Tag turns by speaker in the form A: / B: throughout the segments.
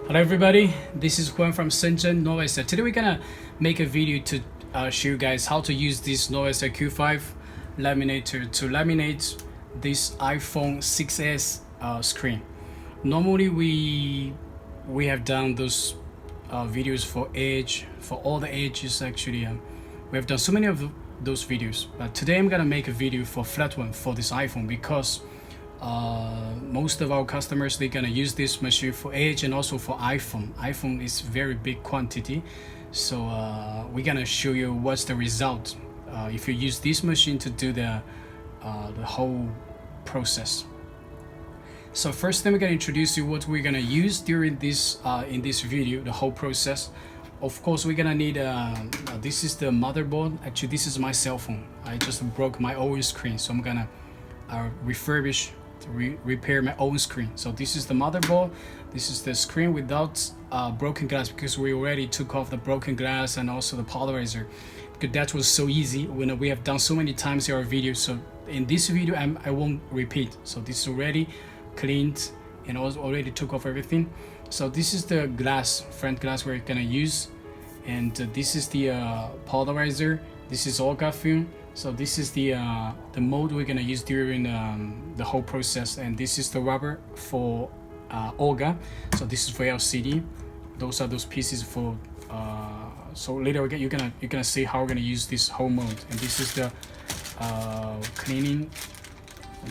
A: Hello everybody, this is Juan from Shenzhen, Norway. Today we're gonna make a video to show you guys how to use this Norway Q5 laminator to laminate this iPhone 6s screen. Normally we have done those videos for Edge, for all the Edges actually. We have done so many of those videos, but today I'm gonna make a video for flat one for this iPhone because most of our customers, they're gonna use this machine for Edge and also for iPhone. iPhone is very big quantity, so we're gonna show you what's the result if you use this machine to do the whole process. So first thing, we're gonna introduce you what we're gonna use during this in this video, the whole process. Of course, we're gonna need this is the motherboard. Actually, this is my cell phone. I just broke my own screen, so I'm gonna refurbish to repair my own screen. So this is the motherboard, this is the screen without broken glass, because we already took off the broken glass and also the polarizer, because that was so easy when we have done so many times in our videos. So in this video I won't repeat. So this is already cleaned and also already took off everything. So this is the glass, front glass we're gonna use, and this is the polarizer, this is Olga film. So this is the mode we're gonna use during the whole process, and this is the rubber for Olga. So this is for LCD. Those are those pieces for. So later you're gonna see how we're gonna use this whole mode. And this is the cleaning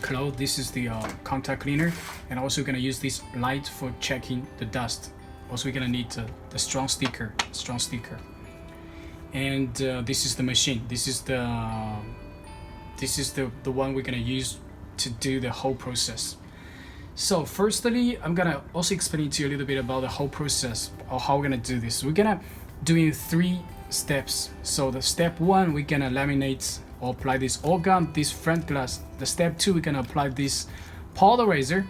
A: cloth. This is the contact cleaner, and also we're gonna use this light for checking the dust. Also we're gonna need the strong sticker. And this is the machine. This is the one we're gonna use to do the whole process. So firstly, I'm gonna also explain to you a little bit about the whole process or how we're gonna do this. We're gonna do in 3 steps. So the step 1, we're gonna laminate or apply this Olga, this front glass. The step 2, we're gonna apply this polarizer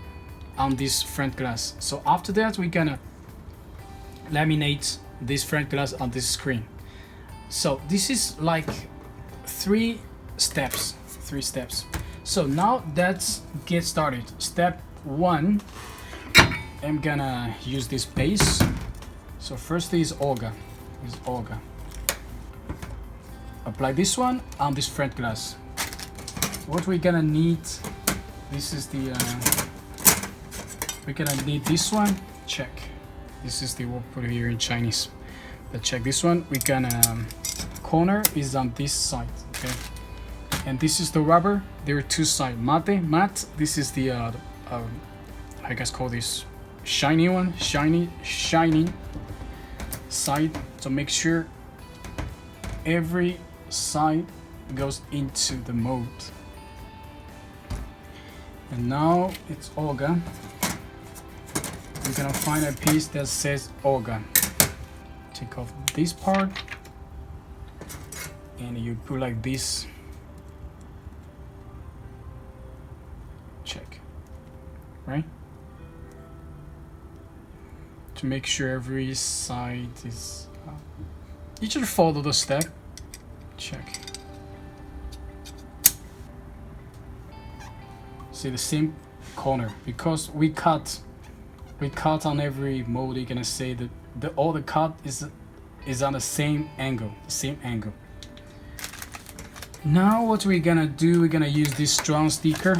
A: on this front glass. So after that, we're gonna laminate this front glass on this screen. So this is like 3 steps. So now let's get started. Step 1, I'm gonna use this base. So first is Olga. Apply this one on this front glass. What we're gonna need, this is the we're gonna need this one. Check. This is the word put here in Chinese. Let's check this one. We're gonna corner is on this side, okay, and this is the rubber. There are 2 sides. Matte. This is the I guess call this shiny one, shiny side. So make sure every side goes into the mold. And now it's Olga. We're gonna find a piece that says Olga. Take off this part and you put like this. Check, right? To make sure every side is you should follow the step. Check. See the same corner, because we cut on every mold. You're gonna say that all the cut is on the same angle. Now what we're gonna do, we're gonna use this strong sticker.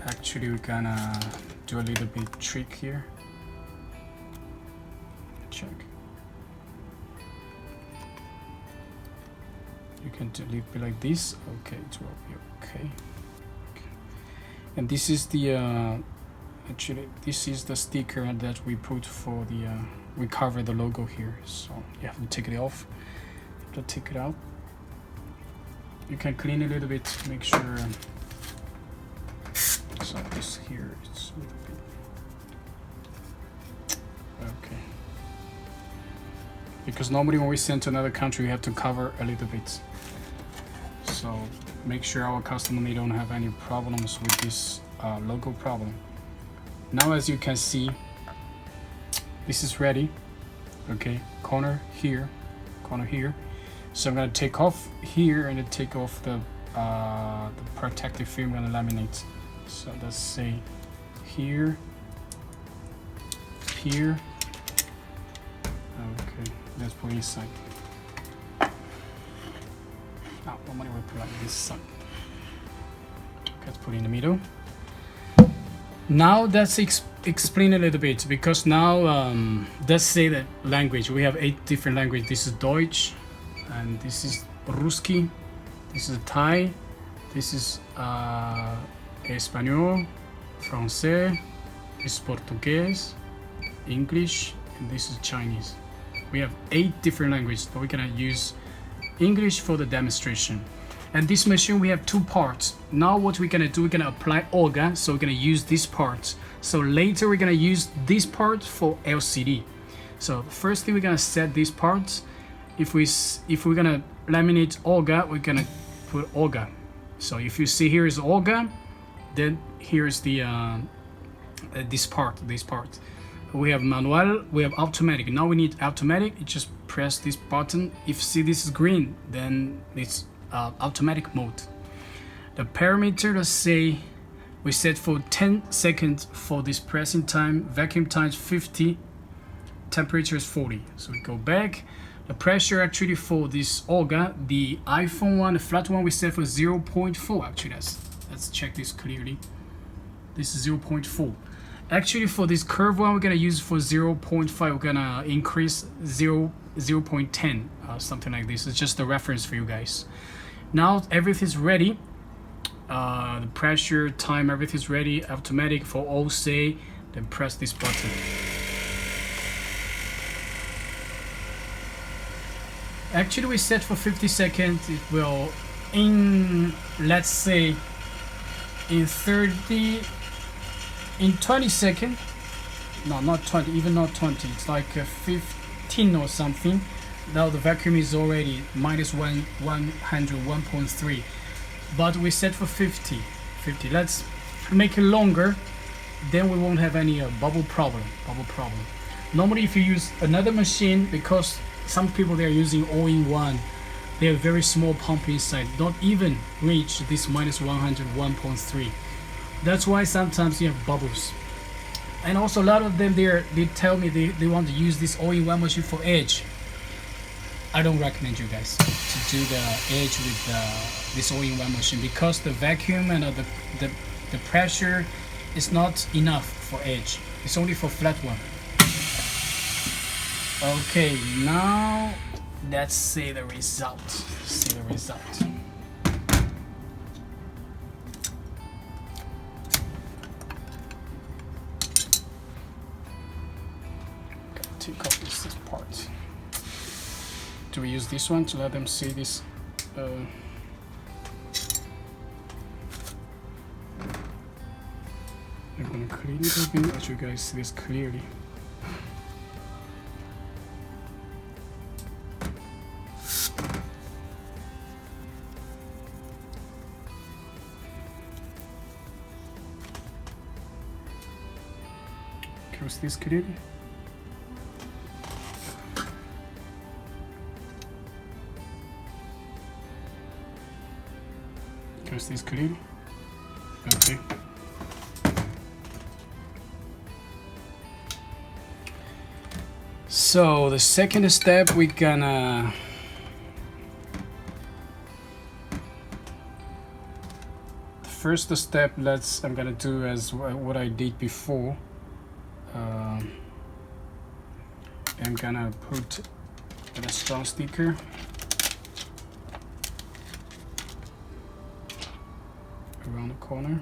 A: Actually, we're gonna do a little bit trick here. Check. You can leave it like this. Okay, it will be okay. And this is the actually this is the sticker that we put for the we cover the logo here. So you have to take it off. You have to take it out. You can clean a little bit, make sure. So this here, it's a little bit okay. Because normally when we send to another country, we have to cover a little bit. So make sure our customer they don't have any problems with this logo problem. Now as you can see, this is ready. Okay, corner here. So I'm gonna take off here and then take off the protective film. I'm gonna laminate. So let's say here, here. Okay, let's put inside. Normally we put like this side. Let's put in the middle. Now let's explain a little bit, because now let's say the language. We have 8 different languages. This is Deutsch, and this is Ruski, this is Thai, this is Español, Francais, this is Portuguese, English, and this is Chinese. We have 8 different languages, but we're gonna use English for the demonstration. And this machine, we have 2 parts. Now what we're gonna do, we're gonna apply Olga, so we're gonna use this part. So later we're gonna use this part for LCD. So firstly, we're gonna set these parts. If we're gonna laminate Olga, we're gonna put Olga. So if you see here is Olga, then here's the this part. We have manual, we have automatic. Now we need automatic. You just press this button. If you see this is green, then it's automatic mode. The parameter, let's say we set for 10 seconds for this pressing time, vacuum time is 50, temperature is 40. So we go back. The pressure actually for this Olga, the iPhone one, the flat one, we set for 0.4. Actually, let's check this clearly. This is 0.4. Actually, for this curve one, we're gonna use for 0.5. We're gonna increase 0.10, something like this. It's just a reference for you guys. Now everything's ready. The pressure, time, everything's ready. Automatic for all say. Then press this button. Actually, we set for 50 seconds. It will, let's say, in 20 seconds. No, not 20, even not 20. It's like 15 or something. Now the vacuum is already minus 101.3. But we set for 50. Let's make it longer. Then we won't have any bubble problem. Normally, if you use another machine, because some people they're using all-in-one, they have very small pump inside, don't even reach this minus 101.3. That's why sometimes you have bubbles. And also a lot of them they tell me they want to use this all-in-one machine for edge. I don't recommend you guys to do the edge with this all-in-one machine, because the vacuum and the pressure is not enough for edge. It's only for flat one. Okay, now let's see the result. Take off this part. Do we use this one to let them see this? I'm gonna clean it a bit, let you guys see this clearly. Can you see this clearly? Can you see this clearly? Okay. So the second step, we're gonna first step. I'm gonna do as what I did before. I'm gonna put a strong sticker. Around the corner.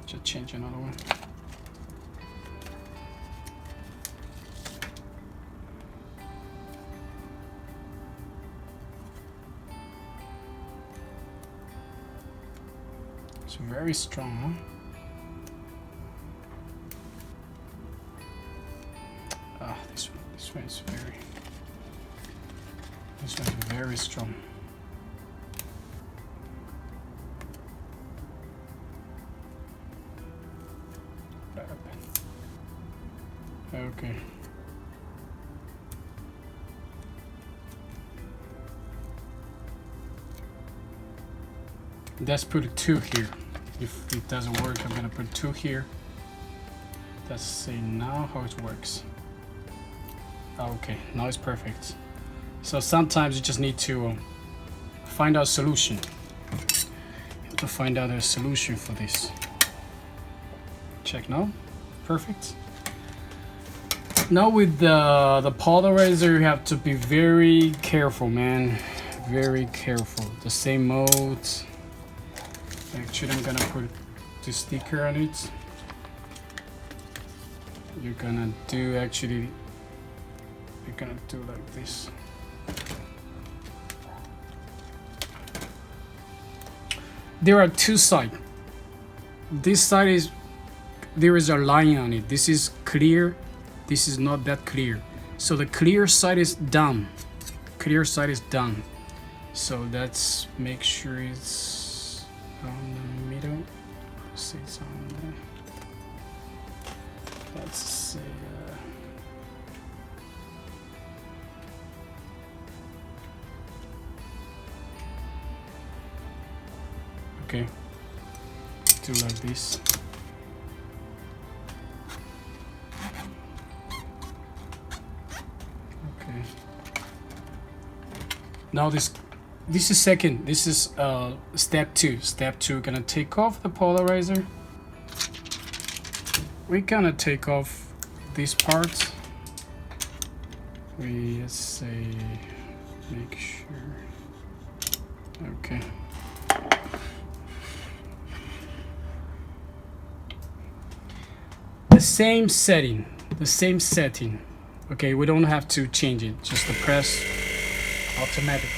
A: Just change another one. It's very strong, huh? This one's very strong. Okay. let's put 2 here. If it doesn't work, I'm gonna put 2 here. Let's see now how it works. Okay, now it's perfect. So sometimes you just need to find out a solution. You have to find out a solution for this. Check now, perfect. Now with the polarizer, you have to be very careful, man. Very careful. The same mode. Actually, I'm gonna put the sticker on it. You're gonna do like this. There are 2 sides. This side is, there is a line on it. This is clear. This is not that clear. So the clear side is down. Clear side is down. So let's make sure it's on the middle. See, it's on there. Let's say okay, do like this. Okay. Now this is second. This is step 2. Step 2, gonna take off the polarizer. We're gonna take off this part. Let's say, make sure. Okay. The same setting. Okay, we don't have to change it. Just the press automatic.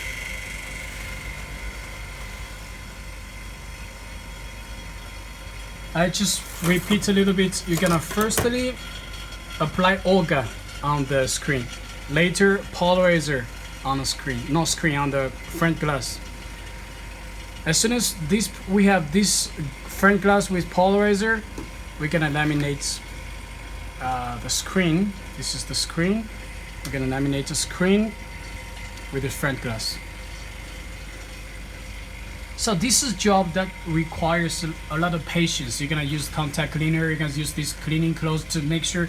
A: I just repeat a little bit. You're gonna firstly apply Olga on the screen, later polarizer on the screen, not screen, on the front glass. As soon as we have this front glass with polarizer, we're gonna laminate the screen. This is the screen. We're gonna laminate the screen with the front glass. So this is a job that requires a lot of patience. You're gonna use contact cleaner. You're gonna use this cleaning cloth to make sure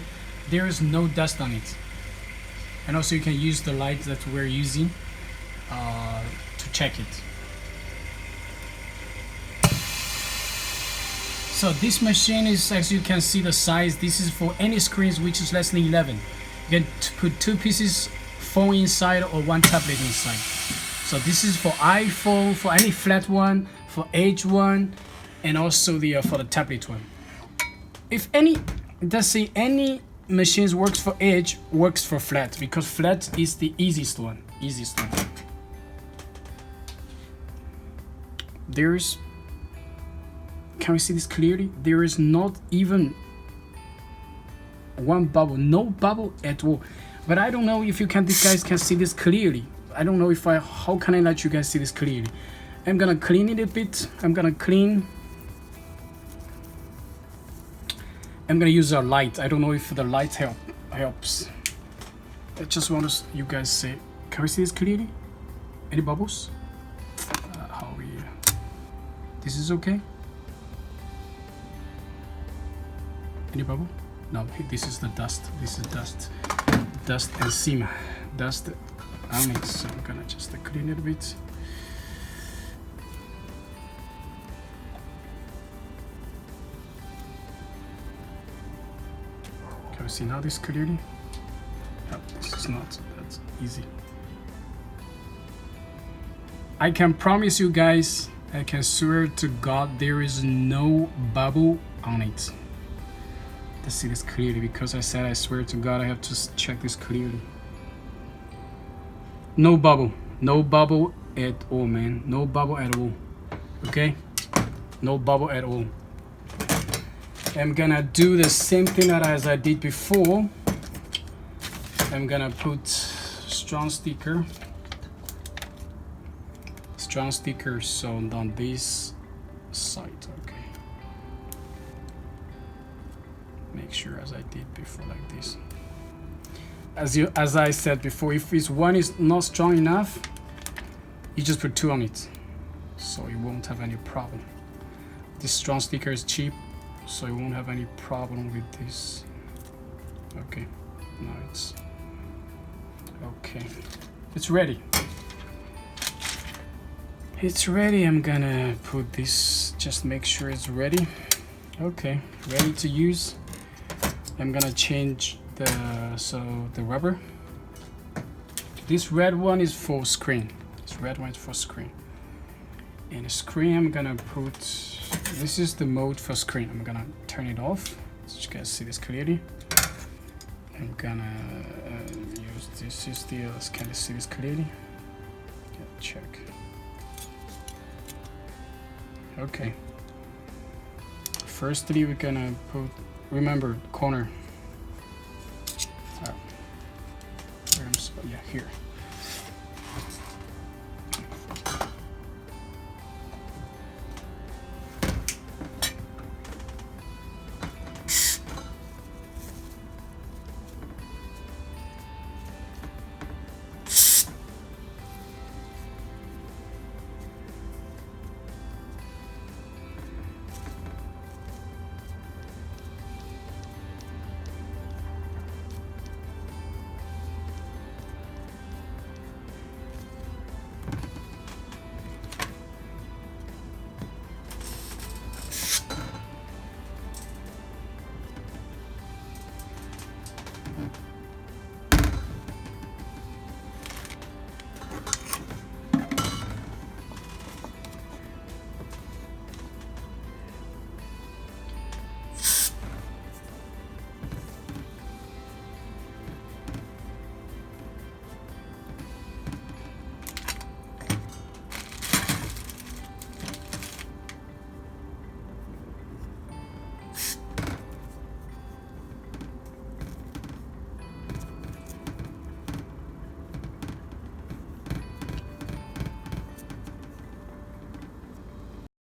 A: there is no dust on it. And also you can use the light that we're using to check it. So this machine is, as you can see the size, this is for any screens which is less than 11. You can put 2 pieces phone inside or 1 tablet inside. So this is for iPhone, for any flat one, for edge one, and also for the tablet one. If any, let's say any machines works for edge, works for flat, because flat is the easiest one. There's, can we see this clearly? There is not even 1 bubble, no bubble at all. But I don't know if you guys can see this clearly. I don't know how can I let you guys see this clearly. I'm gonna clean it a bit. I'm gonna use a light. I don't know if the light helps. I just want you guys see. Can we see this clearly? Any bubbles? This is okay? Any bubble? No, this is the dust. This is dust. Dust encima. Dust on it. So I'm gonna just clean it a bit. Can you see now this clearly? No, this is not that easy. I can promise you guys, I can swear to God, there is no bubble on it. Let's see this clearly, because I said I swear to God I have to check this clearly. No bubble at all, man. No bubble at all. Okay, no bubble at all. I'm gonna do the same thing as I did before. I'm gonna put strong sticker so on this side. Okay, make sure as I did before, like this. As I said before, if one is not strong enough, you just put 2 on it. so you won't have any problem. This strong sticker is cheap, so you won't have any problem with this. Okay, now it's okay. It's ready. It's ready. I'm gonna put this, just make sure it's ready. Okay, ready to use. I'm gonna change the rubber. This red one is for screen. This red one is for screen. And the screen, I'm gonna put, this is the mode for screen. I'm gonna turn it off so you guys see this clearly. I'm gonna use this is the, can you see this clearly? Yeah, check. Okay. Firstly, we're gonna put, remember, corner. Yeah, here.